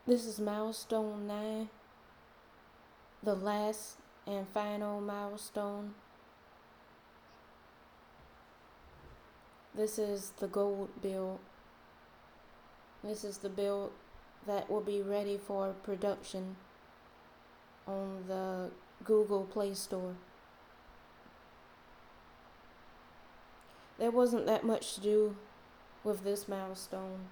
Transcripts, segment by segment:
This is Milestone 9, the last and final milestone. This is the gold build. This is the build that will be ready for production on the Google Play Store. There wasn't that much to do with this milestone.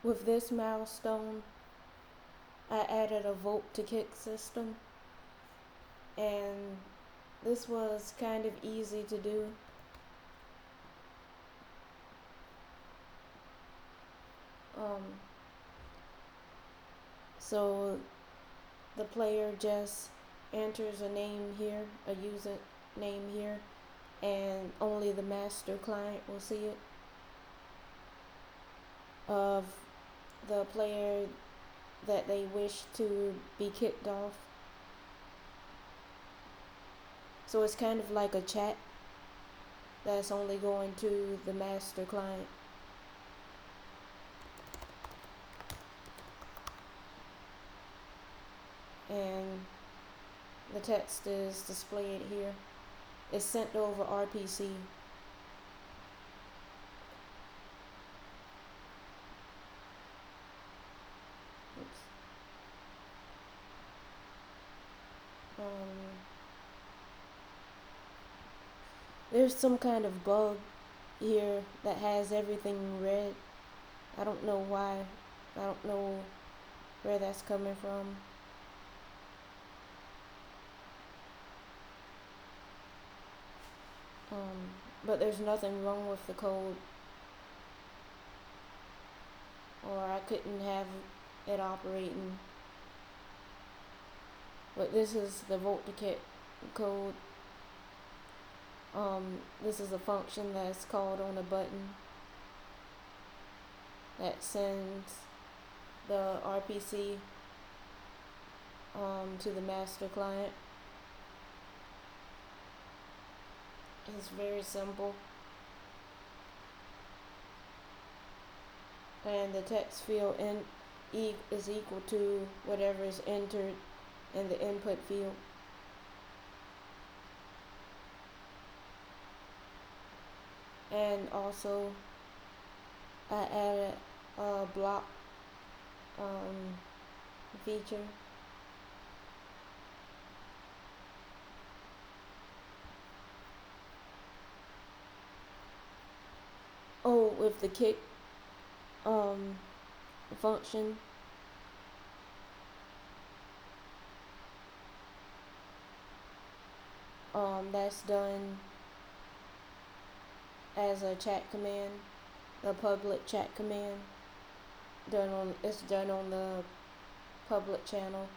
With this milestone, I added a vote to kick system, and this was kind of easy to do. So the player just enters a name here, a user name here, and only the master client will see it, of the player that they wish to be kicked off. So it's kind of like a chat that's only going to the master client. And the text is displayed here. It's sent over RPC. Oops. There's some kind of bug here that has everything red. I don't know why. I don't know where that's coming from. But there's nothing wrong with the code, or I couldn't have it operating. But this is the vote to kick code. This is a function that's called on a button that sends the RPC to the master client. It's very simple. And the text field is equal to whatever is entered in the input field. And also, I added a block feature. Oh, with the kick function, that's done as a chat command, the public chat command. It's done on the public channel.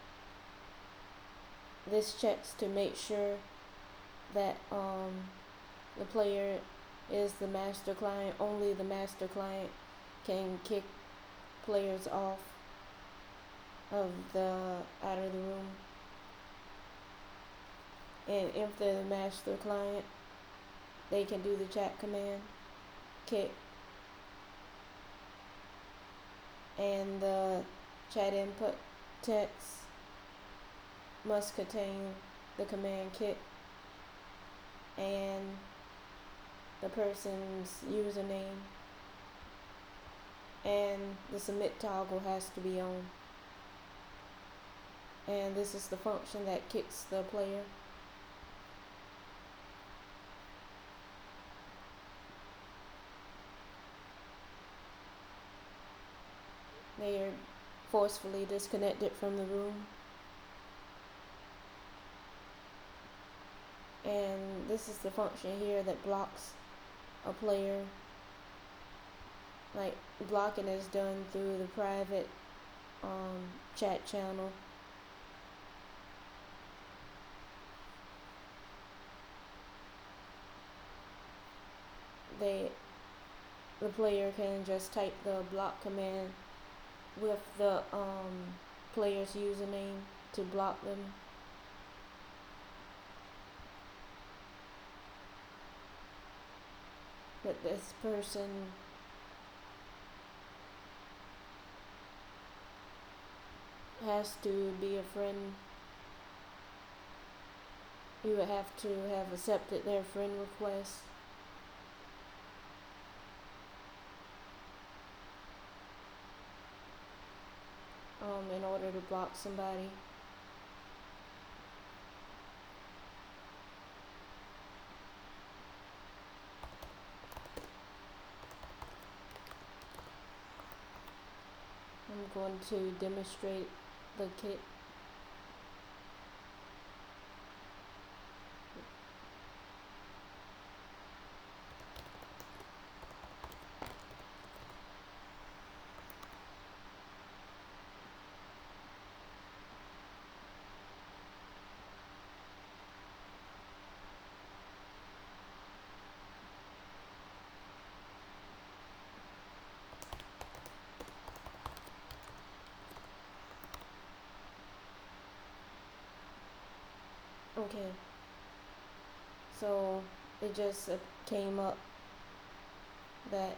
This checks to make sure that the player is the master client. Only the master client can kick players off of out of the room. And if they're the master client, they can do the chat command, kick, and the chat input text must contain the command kick and the person's username, and the submit toggle has to be on. And this is the function that kicks the player. They are forcefully disconnected from the room. And this is the function here that blocks a player. Like, blocking is done through the private chat channel. the player can just type the block command with the player's username to block them. But this person has to be a friend. You would have to have accepted their friend request. In order to block somebody. I'm going to demonstrate the kit. Okay, so it just came up that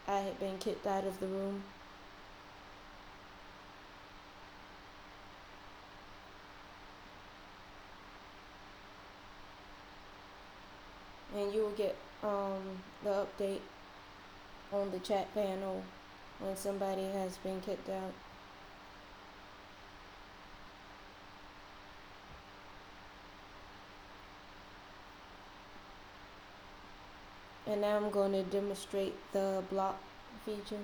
I had been kicked out of the room. And you will get the update on the chat panel when somebody has been kicked out. And now I'm going to demonstrate the block feature.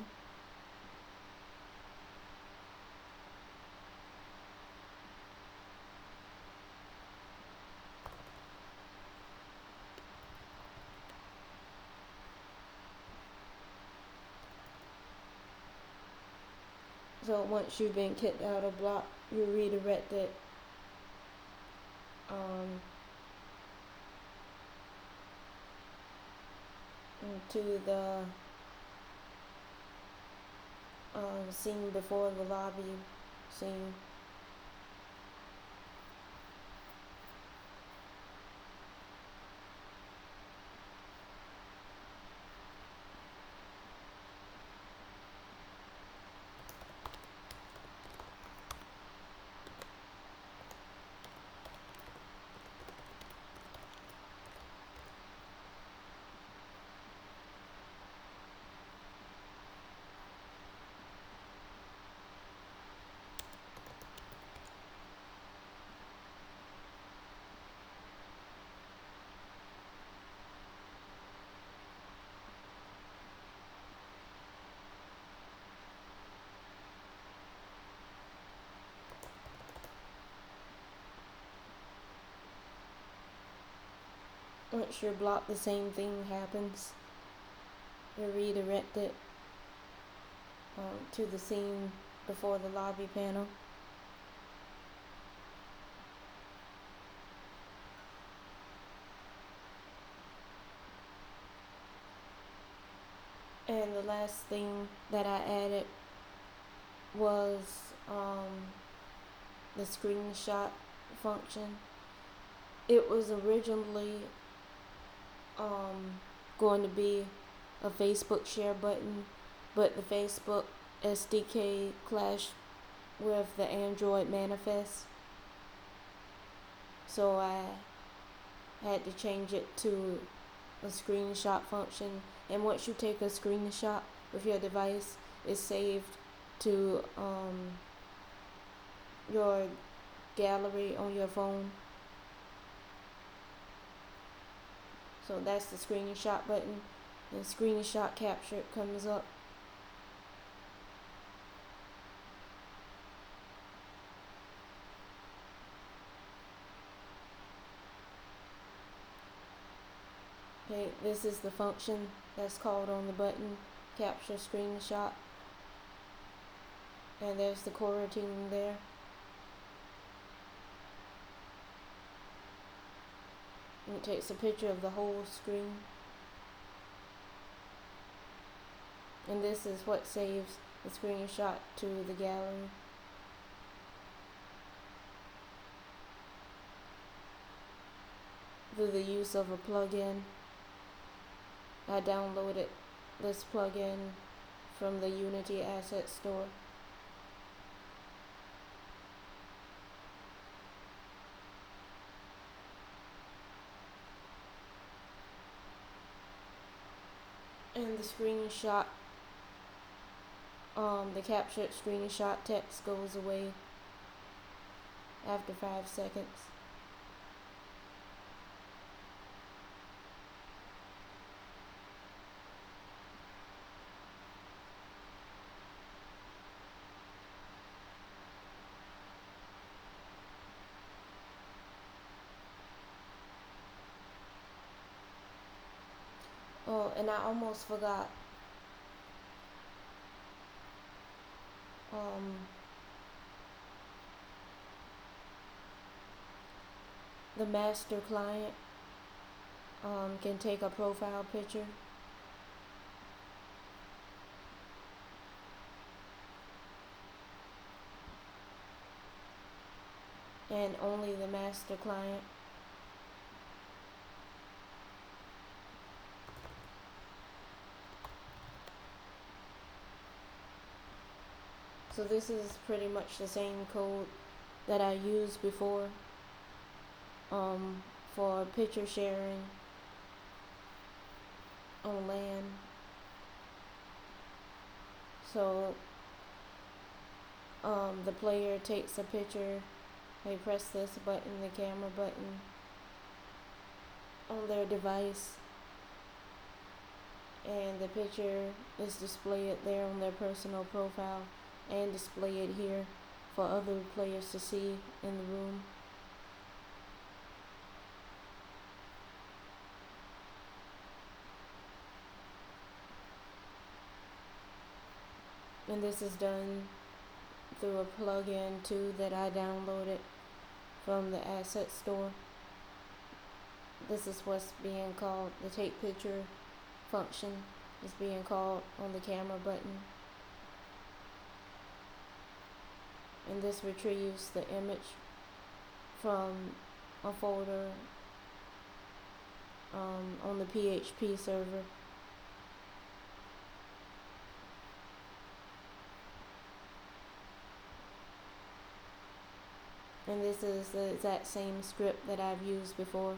So once you've been kicked out of block, you redirect it to the scene before the lobby scene. Once you're blocked, the same thing happens. You're redirected to the scene before the lobby panel. And the last thing that I added was the screenshot function. It was originally going to be a Facebook share button, but the Facebook SDK clashed with the Android manifest, so I had to change it to a screenshot function. And once you take a screenshot with your device, it's saved to your gallery on your phone. So that's the screenshot button, and screenshot capture comes up. Okay, this is the function that's called on the button, capture screenshot. And there's the coroutine there. And it takes a picture of the whole screen. And this is what saves the screenshot to the gallery. Through the use of a plugin. I downloaded this plugin from the Unity Asset Store. And the screenshot, the captured screenshot text goes away after 5 seconds. Oh, and I almost forgot. The master client can take a profile picture. And only the master client. So this is pretty much the same code that I used before for picture sharing on LAN. So the player takes a picture, they press this button, the camera button, on their device, and the picture is displayed there on their personal profile and displayed here for other players to see in the room. And this is done through a plugin too that I downloaded from the asset store. This is what's being called, the take picture function is being called on the camera button. And this retrieves the image from a folder on the PHP server. And this is the exact same script that I've used before.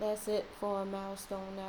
That's it for Milestone 9.